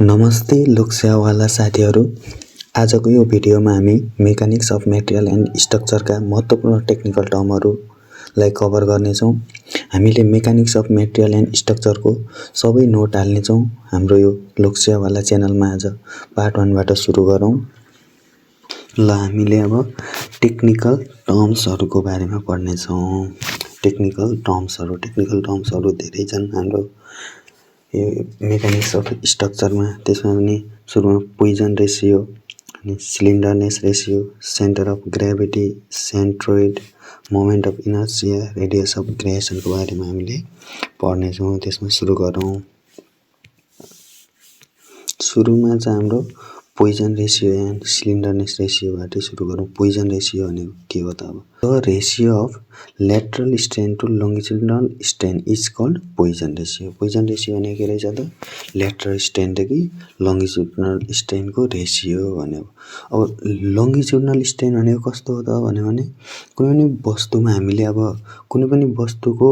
नमस्ते लोकसेवावाला साथीहरू। आजको यो भिडियोमा हामी मेकानिक्स अफ मेटेरियल एन्ड स्ट्रक्चरका महत्त्वपूर्ण टेक्निकल टर्महरूलाई कभर गर्नेछौँ। हामीले मेकानिक्स अफ मेटेरियल एन्ड स्ट्रक्चरको सबै नोट हाल्नेछौँ हाम्रो यो लोकसेवावाला च्यानलमा। आज पार्ट 1 बाट सुरु गरौँ। ल हामीले अब टेक्निकल टर्म्सहरूको बारेमा पढ्नेछौँ। टेक्निकल टर्म्सहरू धेरै छन् हाम्रो यो मेकानिक्स अफ स्ट्रक्चरमा। त्यसमा पनि सुरुमा पोइजन रेसियो अनि slenderness ratio, centre of gravity, centroid, moment of inertia, radius of ग्रेसनको बारेमा हामीले पढ्नेछौँ। त्यसमा सुरु गरौँ। सुरुमा चाहिँ हाम्रो पोइजन रेसियो एन्ड सिलिन्डरनेस रेसियोबाटै सुरु गरौँ। पोइजन रेसियो भनेको के हो त? अब the ratio of lateral strain to longitudinal strain is called Poisson ratio. Poisson ratio भनेको के रहेछ त? ल्याटरल स्ट्रेनदेखि लङ्गिट्युडनल स्ट्रेनको रेसियो भनेको। अब लङ्गिट्युडनल स्ट्रेन भनेको कस्तो हो त भन्यो भने कुनै पनि वस्तुमा हामीले अब कुनै पनि वस्तुको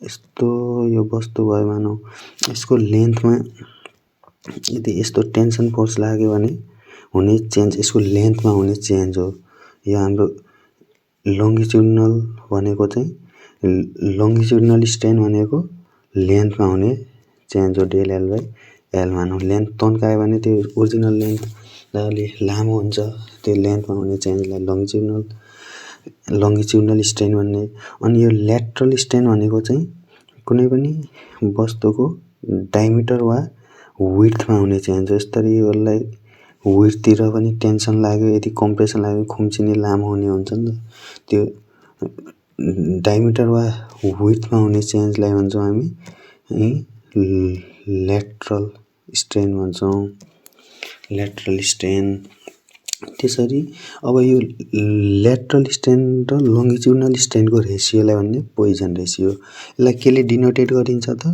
यस्तो यो वस्तु भयो मानौँ, यसको लेन्थमा यदि यस्तो टेन्सन फोर्स लाग्यो भने हुने चेन्ज, यसको लेन्थमा हुने चेन्ज हो। यो हाम्रो लङ्गिट्युडनल भनेको चाहिँ लङ्गिट्युडनल स्ट्रेन भनेको लेन्थमा हुने चेन्ज हो। डेल एल बाई एल मानौँ। लेन्थ तन्कायो भने त्यो ओरिजिनल लेन्थ अलि लामो हुन्छ, त्यो लेन्थमा हुने चेन्जलाई लङ्गिट्युडनल स्ट्रेन भन्ने। अनि यो ल्याटरल स्ट्रेन भनेको चाहिँ कुनै पनि वस्तुको डायमिटर वा विड्थमा हुने चेन्ज हो। यसरी यसलाई विड्थतिर पनि टेन्सन लाग्यो, यदि कम्प्रेसन लाग्यो खुम्चिने लामो हुने हुन्छ नि त। त्यो डायमिटर वा विड्थमा हुने चेन्जलाई भन्छौँ हामी ल्याटरल स्ट्रेन भन्छौँ। Lateral strain. त्यसरी अब यो ल्याटरल स्ट्रेन र लङ्गिट्युडनल स्ट्रेनको रेसियोलाई भन्ने पोइजन रेसियो। यसलाई केले डिनोटेड गरिन्छ त?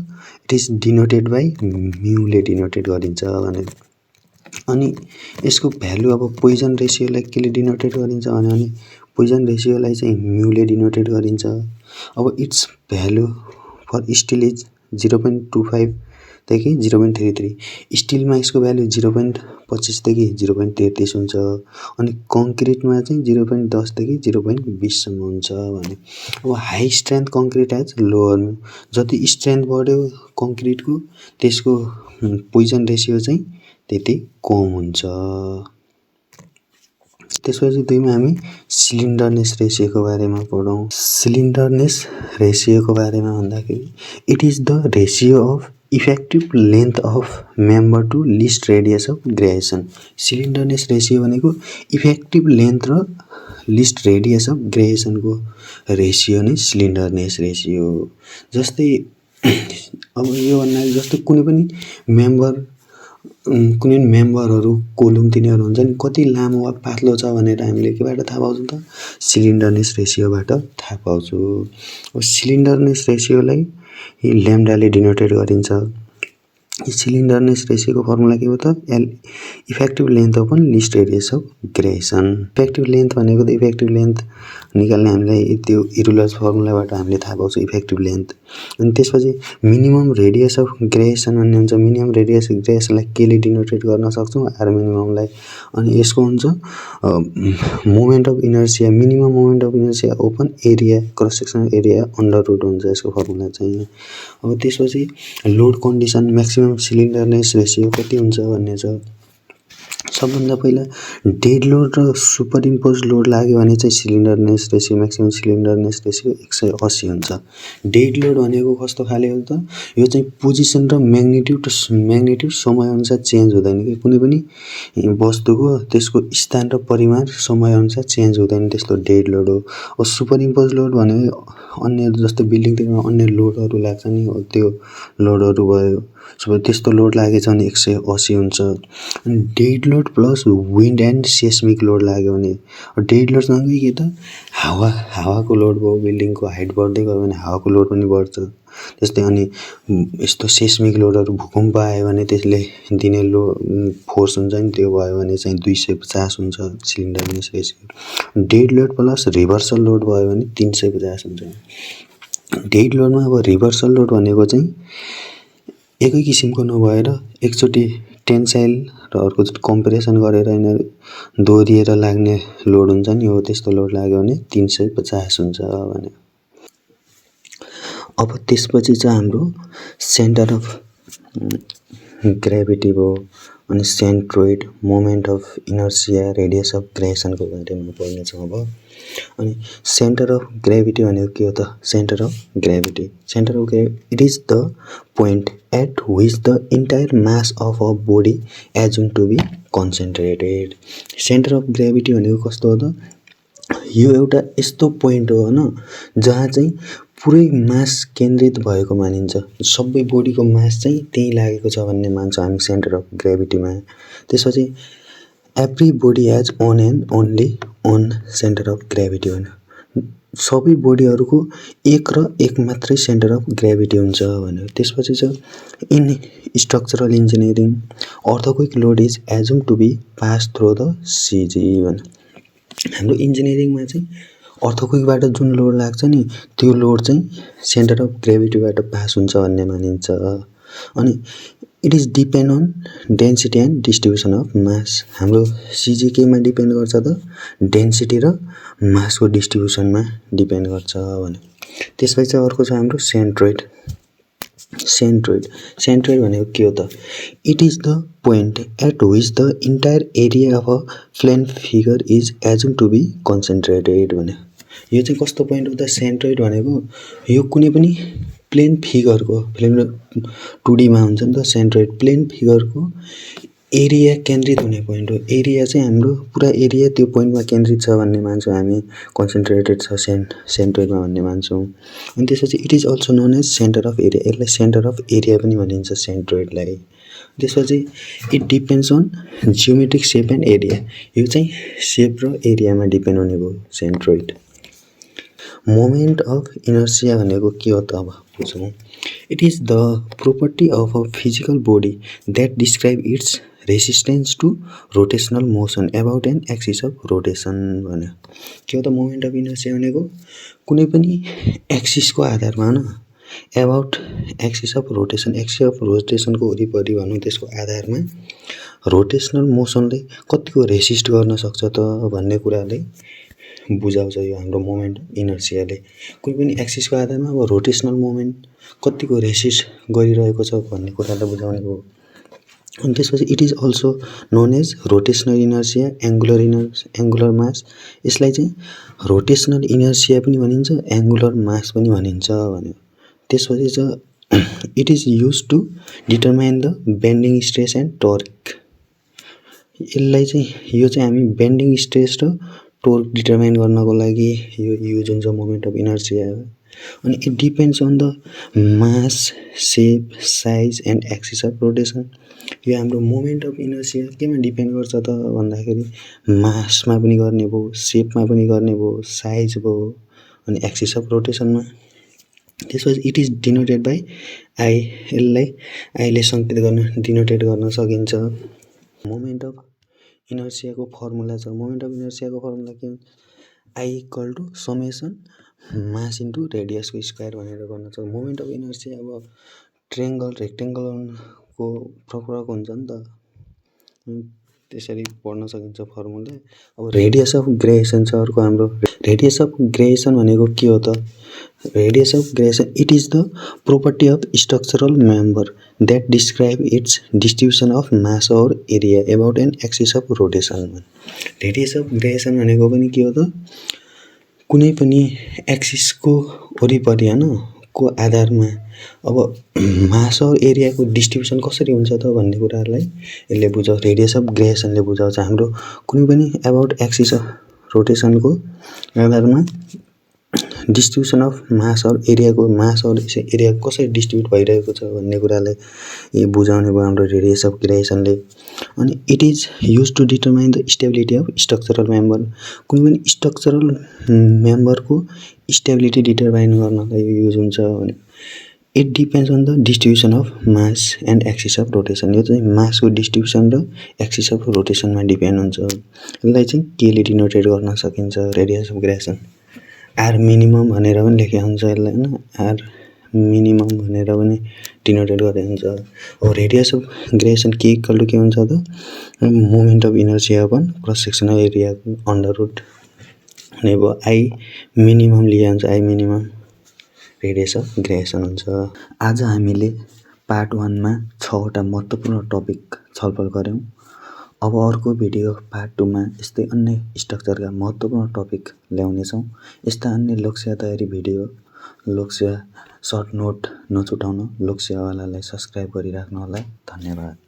इट इज डिनोटेड बाई म्युले डिनोटेड गरिन्छ भने। अनि यसको भ्यालु अब पोइजन रेसियोलाई केले डिनोटेड गरिन्छ भने पोइजन रेसियोलाई चाहिँ म्युले डिनोटेड गरिन्छ। अब its value for steel is 0.25 देखि 0.33। स्टिलमा यसको भ्यालु 0.25 देखि 0.33 हुन्छ। अनि कङ्क्रिटमा चाहिँ 0.10 देखि 0.20 सम्म हुन्छ भने। अब high strength concrete as lower mu. जति स्ट्रेन्थ बढ्यो कङ्क्रिटको त्यसको पोइजन रेसियो चाहिँ त्यति कम हुन्छ। त्यसपछि 2 मा हामी सिलिन्डरनेस रेसियोको बारेमा पढौँ। सिलिन्डरनेस रेसियोको बारेमा भन्दाखेरि it is the ratio of effective length of member to least radius of gyration. Slenderness ratio भनेको इफेक्टिभ लेन्थ र लिस्ट रेडियस अफ ग्रेसनको रेसियो नै सिलिन्डरनेस रेसियो हो। जस्तै अब यो भन्नाले जस्तो कुनै पनि मेम्बरहरू कोलुम तिनीहरू हुन्छ नि, कति लामो वा पातलो छ भनेर हामीले केबाट थाहा पाउँछौँ त? सिलिन्डरनेस रेसियोबाट थाहा पाउँछौँ। अब सिलिन्डरनेस रेसियोलाई ल्याम्डाले डिनोटेड गरिन्छ। सिलिन्डरनेस रेसियोको फर्मुला के हो त? Effective length upon list radius of Grayson. Effective length भनेको त इफेक्टिभ लेन्थ निकाल्ने हामीलाई त्यो इरुलर्स फर्मुलाबाट हामीले थाहा पाउँछौँ इफेक्टिभ लेन्थ। अनि त्यसपछि मिनिमम रेडियस अफ ग्रेसन भन्ने हुन्छ। मिनिमम रेडियस अफ ग्रेसनलाई केले डिनोटेड गर्न सक्छौँ? आर मिनिममलाई। अनि यसको हुन्छ moment of inertia. Minimum moment of inertia open area cross sectional area under root हुन्छ यसको फर्मुला चाहिँ। अब त्यसपछि load condition maximum slenderness ratio कति हुन्छ भन्ने छ। सबभन्दा पहिला डेड लोड र सुपर इम्पोज लोड लाग्यो भने चाहिँ slenderness ratio maximum slenderness ratio 180 हुन्छ। डेड लोड भनेको कस्तो खाले हो त? यो चाहिँ पोजिसन र म्याग्निट्युड समयअनुसार चेन्ज हुँदैन कि कुनै पनि वस्तुको त्यसको स्थान र परिमाण समयअनुसार चेन्ज हुँदैन, त्यस्तो डेड लोड हो। अब सुपर इम्पोज लोड भनेको अन्य जस्तो बिल्डिङतिर अन्य लोडहरू लाग्छ नि, त्यो लोडहरू भयो। त्यस्तो लोड लागेछ भने 180 हुन्छ। अनि dead load plus wind and seismic load लाग्यो भने डेड लोड सँगै के त? हावाको लोड भयो। बिल्डिङको हाइट बढ्दै गयो भने हावाको लोड पनि बढ्छ त्यस्तै। अनि यस्तो सेस्मिक लोडहरू भूकम्प आयो भने त्यसले दिने फोर्स हुन्छ नि, त्यो भयो भने चाहिँ 250 हुन्छ slenderness ratio. Dead load plus reversal load भयो भने 350 हुन्छ। डेड लोडमा अब रिभर्सल लोड भनेको चाहिँ एकै किसिमको नभएर एकचोटि टेन्साइल र अर्को चाहिँ कम्प्रेसन गरेर यिनीहरू दोहोरिएर लाग्ने लोड हुन्छ नि हो त्यस्तो लोड लाग्यो भने 350 हुन्छ भने। अब त्यसपछि चाहिँ हाम्रो सेन्टर अफ ग्रेभिटी भयो अनि centroid, moment of inertia, radius of ग्रेभिटेसनको बारेमा पढ्नेछौँ अब। अनि सेन्टर अफ ग्रेभिटी भनेको के हो त? Centre of gravity, centre of gravity it is the point at which the entire mass of a body assume to be concentrated. Centre of gravity भनेको कस्तो हो त? यो एउटा यस्तो पोइन्ट हो होइन जहाँ चाहिँ पुरै मास केन्द्रित भएको मानिन्छ, सबै बडीको मास चाहिँ त्यहीँ लागेको छ भन्ने मान्छौँ हामी सेन्टर अफ ग्रेभिटीमा। त्यसपछि every body has one and only one centre of gravity भन्यो, सबै बडीहरूको एक र एक मात्रै सेन्टर अफ ग्रेभिटी हुन्छ भन्यो। त्यसपछि चाहिँ in structural engineering earthquake load is assume to be pass through the CG भन्यो। हाम्रो इन्जिनियरिङमा चाहिँ अर्थक्वेकबाट जुन लोड लाग्छ नि त्यो लोड चाहिँ सेन्टर अफ ग्रेभिटीबाट पास हुन्छ भन्ने मानिन्छ। अनि it is depend on density and distribution of mass. हाम्रो सिजी केमा डिपेन्ड गर्छ त? डेन्सिटी र मासको डिस्ट्रिब्युसनमा डिपेन्ड गर्छ भन्यो। त्यसपछि चाहिँ अर्को छ हाम्रो सेन्ट्रोइड। सेन्ट्रोइड भनेको के हो त? It is the point at which the entire area of a plane figure is assume to be concentrated भन्यो। यो चाहिँ कस्तो पोइन्ट हो त? सेन्ट्रोइड भनेको यो कुनै पनि प्लेन फिगरको, प्लेन 2Dमा हुन्छ नि त सेन्ट्रोइड, प्लेन फिगरको एरिया केन्द्रित हुने पोइन्ट हो। एरिया चाहिँ हाम्रो पुरा एरिया त्यो पोइन्टमा केन्द्रित छ भन्ने मान्छौँ हामी, कन्सन्ट्रेटेड छ सेन्ट्रोइडमा भन्ने मान्छौँ। अनि त्यसपछि it is also known as centre of area, यसलाई सेन्टर अफ एरिया पनि भनिन्छ सेन्ट्रोइडलाई। त्यसपछि it depends on geometric shape and area, यो चाहिँ सेप र एरियामा डिपेन्ड हुने भयो सेन्ट्रोइड। मोमेन्ट अफ इनर्सिया भनेको के हो त? अब बुझौँ। It is the property of a physical body that describe its resistance to rotational motion about an axis of rotation भन्यो। के हो त मोमेन्ट अफ इनर्सिया भनेको? कुनै पनि एक्सिसको आधारमा होइन, about axis of rotation, axis of रोटेसनको वरिपरि भनौँ त्यसको आधारमा रोटेसनल मोसनले कतिको रेसिस्ट गर्न सक्छ त भन्ने कुराले बुझाउँछ यो हाम्रो मोमेन्ट अफ इनर्सियाले। कुनै पनि एक्सिसको आधारमा अब रोटेसनल मोमेन्ट कतिको रेसिस्ट गरिरहेको छ भन्ने कुरालाई बुझाउने हो। अनि त्यसपछि it is also known as rotational inertia, angular mass. यसलाई चाहिँ रोटेसनल इनर्सिया पनि भनिन्छ, एङ्गुलर मास पनि भनिन्छ भन्यो। त्यसपछि चाहिँ it is use to determine the bending stress and torque. यसलाई चाहिँ यो चाहिँ हामी बेन्डिङ स्ट्रेस र टोर्क डिटरमाइन गर्नको लागि यो युज हुन्छ मोमेन्ट अफ इनर्सिया। अनि it depends on the mass, shape, size and axis of rotation. यो हाम्रो मोमेन्ट अफ इनर्सिया केमा डिपेन्ड गर्छ त भन्दाखेरि मासमा पनि गर्ने भयो, सेपमा पनि गर्ने भयो, साइज भयो अनि एक्सिस अफ रोटेसनमा। त्यसपछि it is denoted by I, यसलाई आईले सङ्केत गर्न डिनोटेट गर्न सकिन्छ। मोमेन्ट अफ इनर्सियाको फर्मुला छ। मोमेन्ट अफ इनर्सियाको फर्मुला के हुन्छ? I equal to summation mass into रेडियसको स्क्वायर भनेर गर्न सक्छ। मोमेन्ट अफ इनर्सिया अब ट्रायङ्गल रेक्टेङ्गलको फरक हुन्छ नि त, त्यसरी पढ्न सकिन्छ फर्मुला। अब रेडियस अफ ग्रेजुएसन छ अर्को हाम्रो। रेडियस अफ ग्रेजुएसन भनेको के हो त? Radius of gyration it is the property of structural member that describe its distribution of mass or area about an axis of rotation. Radius of gyration भनेको पनि के हो त? कुनै पनि एक्सिसको वरिपरि होइन को आधारमा अब मास और एरियाको डिस्ट्रिब्युसन कसरी हुन्छ त भन्ने कुराहरूलाई यसले बुझाउँछ, रेडियस अफ ग्रेजुएसनले बुझाउँछ। हाम्रो कुनै पनि एबाउट एक्सिस अफ रोटेसनको आधारमा distribution of mass or area कसरी डिस्ट्रिब्युट भइरहेको छ भन्ने कुरालाई बुझाउने भयो हाम्रो रेडियस अफ ग्रेजुएसनले। अनि it is use to determine the stability of structural member. कुनै पनि स्ट्रक्चरल मेम्बरको स्टेबिलिटी डिटरमाइन गर्नलाई युज हुन्छ भने it depends on the distribution of mass and axis of rotation. यो चाहिँ मासको डिस्ट्रिब्युसन र एक्सिस अफ रोटेसनमा डिपेन्ड हुन्छ। यसलाई चाहिँ केले डिनोटेट गर्न सकिन्छ radius of gyration? R minimum भनेर पनि लेखेको हुन्छ यसलाई होइन, आर मिनिमम भनेर पनि डिनोटेड गरेको हुन्छ। अब radius of gyration K equal to के हुन्छ त moment of inertia upon cross sectional area under root अनि अब आई मिनिमम लिया हुन्छ I minimum radius of gyration हुन्छ। आज हामीले पार्ट 1 मा 6 वटा महत्त्वपूर्ण टपिक छलफल गऱ्यौँ। अब अर्को भिडियो पार्ट 2 मा यस्तै अन्य स्ट्रक्चरका महत्त्वपूर्ण टपिक ल्याउनेछौँ। यस्ता अन्य लोकसेवा तयारी भिडियो लोकसेवा सर्ट नोट नछुटाउन लोकसेवावालालाई सब्सक्राइब गरिराख्नु होला। धन्यवाद।